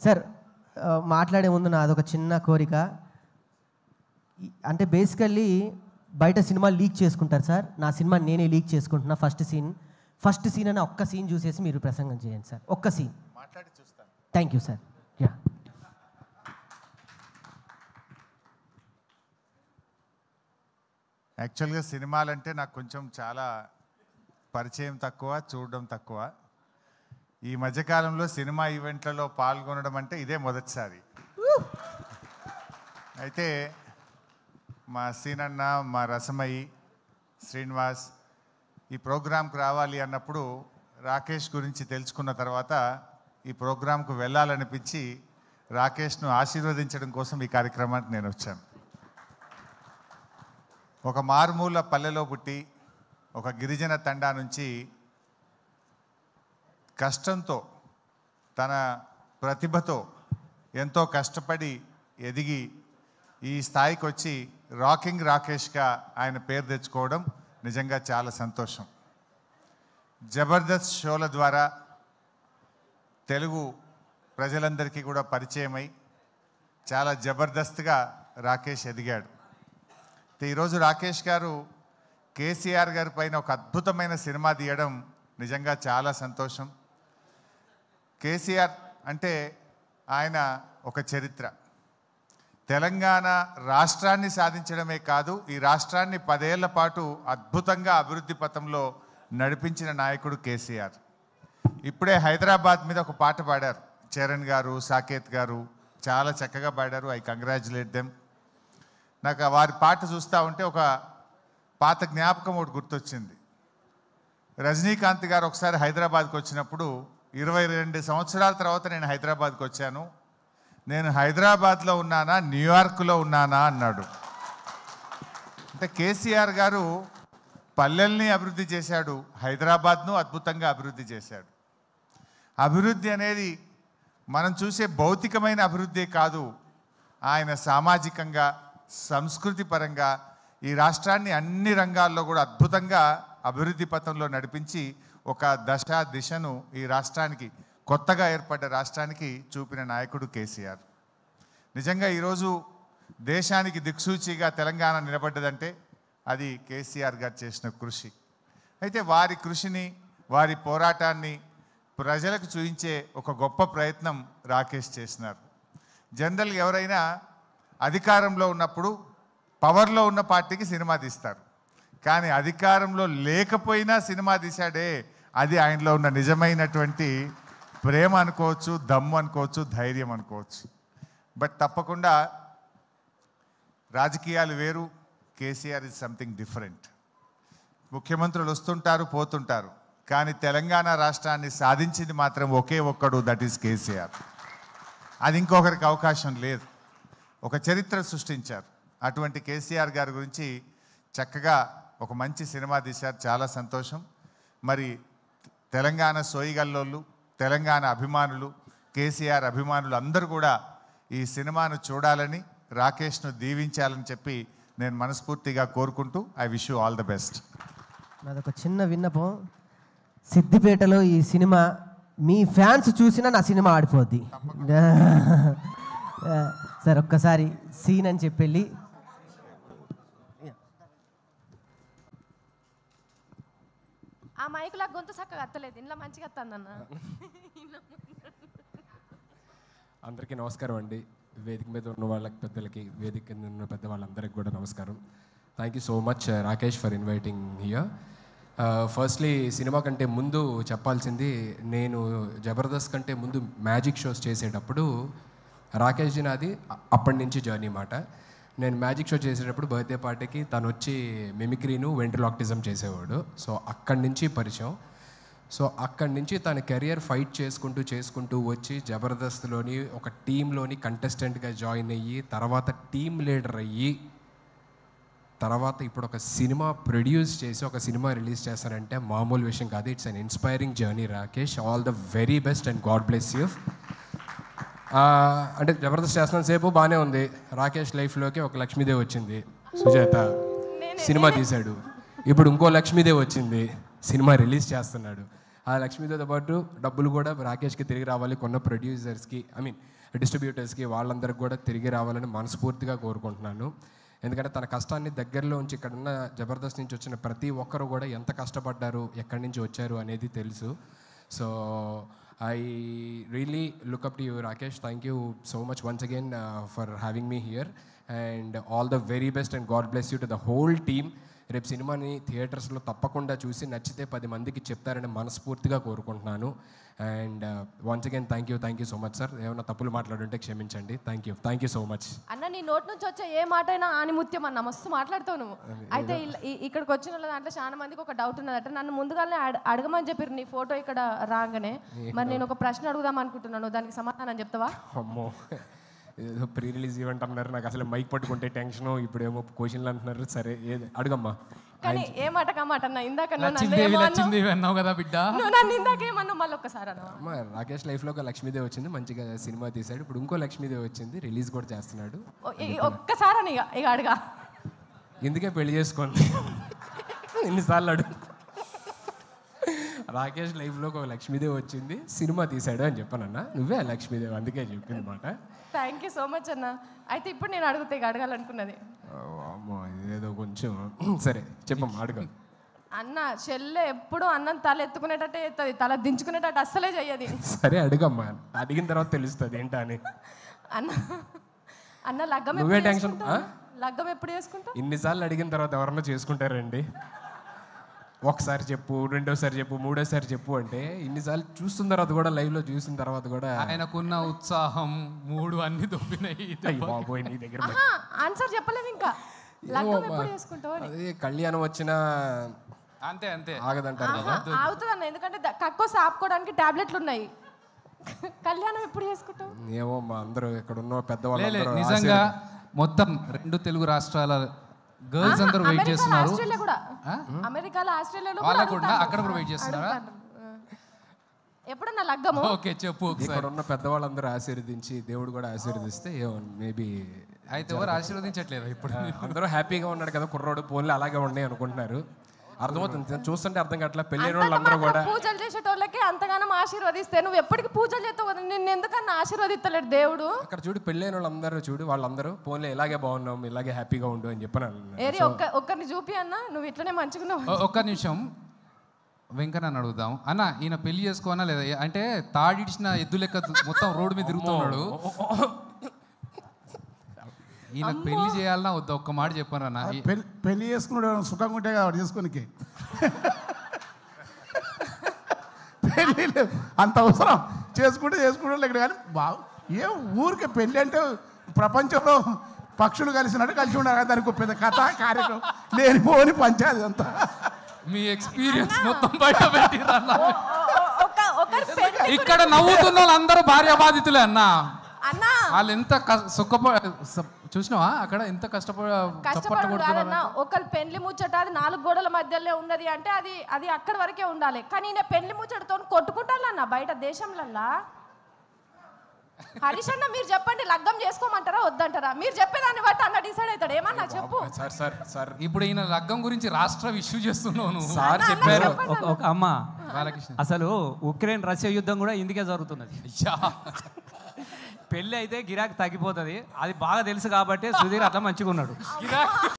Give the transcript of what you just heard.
Sir మాట్లాడే ముందు నాదొక చిన్న కోరిక. అంటే బేసికల్లీ బయట సినిమా లీక్ చేసుకుంటారు సార్, నా సినిమా నేనే లీక్ చేసుకుంటున్నా. ఫస్ట్ సీన్ అని ఒక్క సీన్ చూసేసి మీరు ప్రసంగం చేయండి సార్, ఒక్క సీన్ మాట్లాడి చూస్తాను. Thank you sir. యా, యాక్చువల్గా సినిమాలంటే నాకు కొంచెం చాలా పరిచయం తక్కువ, చూడడం తక్కువ. ఈ మధ్యకాలంలో సినిమా ఈవెంట్లలో పాల్గొనడం అంటే ఇదే మొదటిసారి. అయితే మా సీనన్న, మా రసమయి, శ్రీనివాస్ ఈ ప్రోగ్రాంకు రావాలి అన్నప్పుడు రాకేష్ గురించి తెలుసుకున్న తర్వాత ఈ ప్రోగ్రాంకు వెళ్ళాలనిపించి రాకేష్ను ఆశీర్వదించడం కోసం ఈ కార్యక్రమానికి నేను వచ్చాను. ఒక మారుమూల పల్లెలో పుట్టి ఒక గిరిజన తండా నుంచి కష్టంతో తన ప్రతిభతో ఎంతో కష్టపడి ఎదిగి ఈ స్థాయికి వచ్చి రాకింగ్ రాకేష్గా ఆయన పేరు తెచ్చుకోవడం నిజంగా చాలా సంతోషం. జబర్దస్త్ షోల ద్వారా తెలుగు ప్రజలందరికీ కూడా పరిచయమై చాలా జబర్దస్త్గా రాకేష్ ఎదిగాడు. ఈరోజు రాకేష్ గారు కేసీఆర్ గారి పైన ఒక అద్భుతమైన సినిమా తీయడం నిజంగా చాలా సంతోషం. కేసీఆర్ అంటే ఆయన ఒక చరిత్ర. తెలంగాణ రాష్ట్రాన్ని సాధించడమే కాదు, ఈ రాష్ట్రాన్ని 10 ఏళ్ల పాటు అద్భుతంగా అభివృద్ధి పథంలో నడిపించిన నాయకుడు కేసీఆర్. ఇప్పుడే హైదరాబాద్ మీద ఒక పాట పాడారు చరణ్ గారు, సాకేత్ గారు, చాలా చక్కగా పాడారు. I congratulate them. నాకు వారి పాట చూస్తూ ఉంటే ఒక పాత జ్ఞాపకం ఒకటి గుర్తొచ్చింది. రజనీకాంత్ గారు ఒకసారి హైదరాబాద్కి వచ్చినప్పుడు 22 సంవత్సరాల తర్వాత నేను హైదరాబాద్కి వచ్చాను, నేను హైదరాబాద్లో ఉన్నానా న్యూయార్క్లో ఉన్నానా అన్నాడు. అంటే కేసీఆర్ గారు పల్లెల్ని అభివృద్ధి చేశాడు, హైదరాబాద్ను అద్భుతంగా అభివృద్ధి చేశాడు. అభివృద్ధి అనేది మనం చూసే భౌతికమైన అభివృద్ధి కాదు, ఆయన సామాజికంగా, సంస్కృతి పరంగా ఈ రాష్ట్రాన్ని అన్ని రంగాల్లో కూడా అద్భుతంగా అభివృద్ధి పథంలో నడిపించి ఒక దిశను ఈ రాష్ట్రానికి, కొత్తగా ఏర్పడ్డ రాష్ట్రానికి చూపిన నాయకుడు కేసీఆర్. నిజంగా ఈరోజు దేశానికి దిక్సూచిగా తెలంగాణ నిలబడ్డదంటే అది కేసీఆర్ గారు చేసిన కృషి. అయితే వారి కృషిని, వారి పోరాటాన్ని ప్రజలకు చూపించే ఒక గొప్ప ప్రయత్నం రాకేష్ చేసినారు. జనరల్గా ఎవరైనా అధికారంలో ఉన్నప్పుడు పవర్లో ఉన్న పార్టీకి సినిమా తీస్తారు, కానీ అధికారంలో లేకపోయినా సినిమా తీశాడే, అది ఆయనలో ఉన్న నిజమైనటువంటి ప్రేమ అనుకోవచ్చు, దమ్ము అనుకోవచ్చు, ధైర్యం అనుకోవచ్చు. బట్ తప్పకుండా రాజకీయాలు వేరు, కేసీఆర్ ఇస్ సంథింగ్ డిఫరెంట్. ముఖ్యమంత్రులు వస్తుంటారు, పోతుంటారు, కానీ తెలంగాణ రాష్ట్రాన్ని సాధించింది మాత్రం ఒకే ఒక్కడు, దట్ ఈస్ కేసీఆర్. అది ఇంకొకరికి అవకాశం లేదు. ఒక చరిత్ర సృష్టించారు. అటువంటి కేసీఆర్ గారి గురించి చక్కగా ఒక మంచి సినిమా తీశారు, చాలా సంతోషం. మరి తెలంగాణ సోయిగల్లోళ్ళు, తెలంగాణ అభిమానులు, కేసీఆర్ అభిమానులు అందరూ కూడా ఈ సినిమాను చూడాలని, రాకేష్ను దీవించాలని చెప్పి నేను మనస్ఫూర్తిగా కోరుకుంటూ I wish you all the best. నాదొక చిన్న విన్నపం, సిద్దిపేటలో ఈ సినిమా మీ ఫ్యాన్స్ చూసినా నా సినిమా ఆడిపోద్ది సార్. ఒక్కసారి సీన్ అని చెప్పెళ్ళి. ఆ మైకులా గొంతు చక్కగా అత్తలేదు, ఇంట్లో మంచిగా అత్తందన్న. అందరికీ నమస్కారం అండి. వేదిక మీద ఉన్న వాళ్ళకి, పెద్దలకి, వేదిక కింద ఉన్న పెద్ద వాళ్ళందరికీ కూడా నమస్కారం. Thank you so much Rakesh for inviting here. Firstly cinema కంటే ముందు చెప్పాల్సింది, నేను జబర్దస్త్ కంటే ముందు మ్యాజిక్ షోస్ చేసేటప్పుడు రాకేష్ జీ నాది అప్పటి నుంచి జర్నీ మాట. నేను మ్యాజిక్ షో చేసేటప్పుడు బర్త్డే పార్టీకి తను వచ్చి మిమిక్రీను, వెంట్రలాక్టిజం చేసేవాడు. సో అక్కడి నుంచి పరిచయం. సో అక్కడి నుంచి తన కెరియర్ ఫైట్ చేసుకుంటూ వచ్చి జబర్దస్త్లోని ఒక టీంలోని కంటెస్టెంట్గా జాయిన్ అయ్యి, తర్వాత టీమ్ లీడర్ అయ్యి, తర్వాత ఇప్పుడు ఒక సినిమా ప్రొడ్యూస్ చేసి ఒక సినిమా రిలీజ్ చేస్తారంటే మామూలు విషయం కాదు. It's an inspiring journey Rakesh. All the very best and God bless you. అంటే జబర్దస్త్ చేస్తున్న సేపు బాగానే ఉంది. రాకేష్ లైఫ్లోకి ఒక లక్ష్మీదేవి వచ్చింది, సుజాత సినిమా తీశాడు. ఇప్పుడు ఇంకో లక్ష్మీదేవి వచ్చింది, సినిమా రిలీజ్ చేస్తున్నాడు. ఆ లక్ష్మీదేవితో పాటు డబ్బులు కూడా రాకేష్కి తిరిగి రావాలి, కొన్న ప్రొడ్యూసర్స్కి డిస్ట్రిబ్యూటర్స్కి వాళ్ళందరికీ కూడా తిరిగి రావాలని మనస్ఫూర్తిగా కోరుకుంటున్నాను. ఎందుకంటే తన కష్టాన్ని దగ్గరలో ఉంచి ఇక్కడున్న జబర్దస్త్ నుంచి వచ్చిన ప్రతి ఒక్కరు కూడా ఎంత కష్టపడ్డారు, ఎక్కడి నుంచి వచ్చారు అనేది తెలుసు. So I really look up to you, Rakesh. Thank you so much once again for having me here, and all the very best and God bless you to the whole team. రేపు సినిమాని థియేటర్స్లో తప్పకుండా చూసి నచ్చితే 10 మందికి చెప్తారని మనస్ఫూర్తిగా కోరుకుంటున్నాను. And once again thank you so much sir. ఏమైనా తప్పులు మాట్లాడుంటే క్షమించండి. థ్యాంక్ యూ సో మచ్ అన్న. నీ నోట్ నుంచి వచ్చే ఏ మాట అయినా ఆనిముత్యం అన్న, మస్తు మాట్లాడుతావు నువ్వు. అయితే ఇక్కడికి వచ్చిన వాళ్ళ దాంట్లో చాలా మందికి ఒక డౌట్ ఉన్నదట. నన్ను ముందుగానే అడగమని చెప్పారు నీ ఫోటో ఇక్కడ రాగానే. మరి నేను ఒక ప్రశ్న అడుగుదాం అనుకుంటున్నాను, దానికి సమాధానం చెప్తావా? అమ్మో, ఏదో ప్రీ రిలీజ్ ఈవెంట్ అన్నారు, నాకు అసలు మైక్ పట్టుకుంటే టెన్షన్, ఇప్పుడేమో క్వశ్చన్లు అంటున్నారు. సరే ఏది అడుగమ్మా. కానీ ఏ మాట కామాట అన్న, ఇందాక అన్నావు కదా బిడ్డ, నువ్వు నన్ను ఇందాక ఏమన్నావు మళ్ళీ ఒక్కసారి అన్న. అమ్మ రాకేష్ లైఫ్లో ఒక లక్ష్మీదేవి వచ్చింది, మంచిగా సినిమా తీశాడు, ఇప్పుడు ఇంకో లక్ష్మీదేవి వచ్చింది, రిలీజ్ కూడా చేస్తున్నాడు. ఒక్కసారి అని ఇక అడగా, ఎందుకే పెళ్లి చేసుకోండి ఎన్నిసార్లు అడుగు. రాకేష్ లైఫ్లో ఒక లక్ష్మీదేవి వచ్చింది, సినిమా తీశాడు అని చెప్పానన్నా, నువ్వే లక్ష్మీదేవి, అందుకే చెప్పింది మాట. థ్యాంక్ యూ సో మచ్ అన్న. అయితే ఇప్పుడు నేను అడుగుతా, ఇక అడగాలనుకున్నది. అమ్మో ఇదేదో కొంచెం సరే చెప్పమ్మా అడుగు. అన్న చెల్లె ఎప్పుడు అన్నం తల ఎత్తుకునేటట్టే ఎత్తది, తల దించుకునేటట్టు అస్సలే చెయ్యది. సరే అడుగమ్మా, అడిగిన తర్వాత తెలుస్తుంది ఏంటా అని. అన్న అన్న లగ్గం నువ్వే టెన్షన్. లగ్గం ఎప్పుడు చేసుకుంటావు? ఇన్నిసార్లు అడిగిన తర్వాత ఎవరన్నా చేసుకుంటారండి? ఒకసారి చెప్పు, రెండోసారి చెప్పు, మూడోసారి చెప్పు అంటే ఇన్నిసార్లు చూస్తున్న తర్వాత కూడా, లైవ్లో చూసిన తర్వాత కూడా ఆయనకున్న ఉత్సాహం మూడు అన్ని దొబ్బినాయి. బాబోయ్ నీ దగ్గర ఆన్సర్ చెప్పలేదు ఇంకా. లగ్గం ఎప్పుడు చేసుకుంటావు? అదే కళ్యాణం వచ్చినా అంతే అంతే ఆగదంటారు కదా. ఆగుతుంది అన్న, ఎందుకంటే కక్కోసి ఆపుకోవడానికి టాబ్లెట్లు ఉన్నాయి. కళ్యాణం ఎప్పుడు చేసుకుంటావు? ఏమో మా అందరూ ఇక్కడ ఉన్న పెద్దవాళ్ళు నిజంగా మొత్తం 2 తెలుగు రాష్ట్రాల గర్ల్స్ అందరూ వెయిట్ చేస్తున్నారు. ఆస్ట్రేలియా కూడా, అమెరికాలో ఆస్ట్రేలియాలో వాళ్ళకు కూడా అక్కడ కూడా వెయిట్ చేస్తున్నారా? ఎప్పుడన్నా లగ్గము? ఓకే చెప్పు. ఇక్కడ ఉన్న పెద్దవాళ్ళందరూ ఆశీర్వదించి దేవుడు కూడా ఆశీర్వదిస్తే మేబీ. అయితే ఎవరు ఆశీర్వదించట్లేదు ఇప్పుడు? అందరూ హ్యాపీగా ఉన్నాడు కదా కుర్రోడు, పోన్లే అలాగే ఉన్నాయి అనుకుంటున్నారు. అర్థమవుతుంది, చూస్తుంటే అర్థం కావట్లా. పెళ్ళైన వాళ్ళందరూ కూడా పూజలు చేసేటోళ్ళకి అంతగానం ఆశీర్వదిస్తే నువ్వు ఎప్పటికీ పూజలు చేస్తావు కదా, నిన్ను ఎందుకన్నా ఆశీర్వదిస్తలేడు దేవుడు? అక్కడ చూడు పెళ్ళైన వాళ్ళందరూ చూడు, వాళ్ళందరూ పోన్లే ఇలాగే బాగున్నాం, ఇలాగే హ్యాపీగా ఉండు అని చెప్పాను. ఏరి ఒక్కరిని చూపి అన్న, నువ్వు ఇట్లనే మంచిగున్నావు. ఒక్క నిమిషం వెంకన్న అడుగుదాం. అన్న ఈయన పెళ్లి చేసుకోనా లేదా? అంటే తాడిడిచిన ఎద్దు లెక్క మొత్తం రోడ్డు మీద తిరుగుతున్నాడు. ఈయన పెళ్లి చేయాలన్నా వద్దా? ఒక్క మాట చెప్పాను అన్న. పెళ్లి చేసుకున్నాడు సుఖంగా ఉంటే కాబట్టి చేసుకోనికి పెళ్ళి అంత అవసరం. చేసుకుంటే ఇక్కడ కానీ ఏ ఊరికి పెళ్ళి అంటే ప్రపంచంలో పక్షులు కలిసినట్టు కలిసి ఉండాలి. దానికి పెద్ద కథ కార్యక్రమం లేనిపోని పంచాయతీ అంతా. మీ ఎక్స్పీరియన్స్ మొత్తం బయట పెట్టిరా. ఇక్కడ నవ్వుతున్న వాళ్ళందరూ భార్య బాధితులే అన్న. వాళ్ళు ఎంత చూసినావా అక్కడ ఎంత కష్టపడుతున్నారన్న. ఒకళ్ళు పెళ్లి ముచ్చట అది 4 గోడల మధ్యలో ఉన్నది అంటే అది అక్కడి వరకే ఉండాలి. కానీ నేను పెళ్లి ముచ్చటతో కొట్టుకుంటానన్న బయట దేశంలల్లా. హరీష్ అన్న మీరు చెప్పండి, లగ్గం చేసుకోమంటారా వద్దంటారా? మీరు చెప్పేదాన్ని బట్టి అన్న డిసైడ్ అవుతాడు. ఏమన్నా చెప్పు. సార్ ఇప్పుడు ఈయన లగ్గం గురించి రాష్ట్ర ఇష్యూ చేస్తున్నాను. సార్ చెప్పారు. ఒక అమ్మ, అసలు ఉక్రెయిన్ రష్యా యుద్ధం కూడా ఇందుకే జరుగుతున్నది. పెళ్ళి అయితే గిరాకీ తగ్గిపోతుంది, అది బాగా తెలుసు కాబట్టి సుధీర్ అట్లా మంచిగా ఉన్నాడు.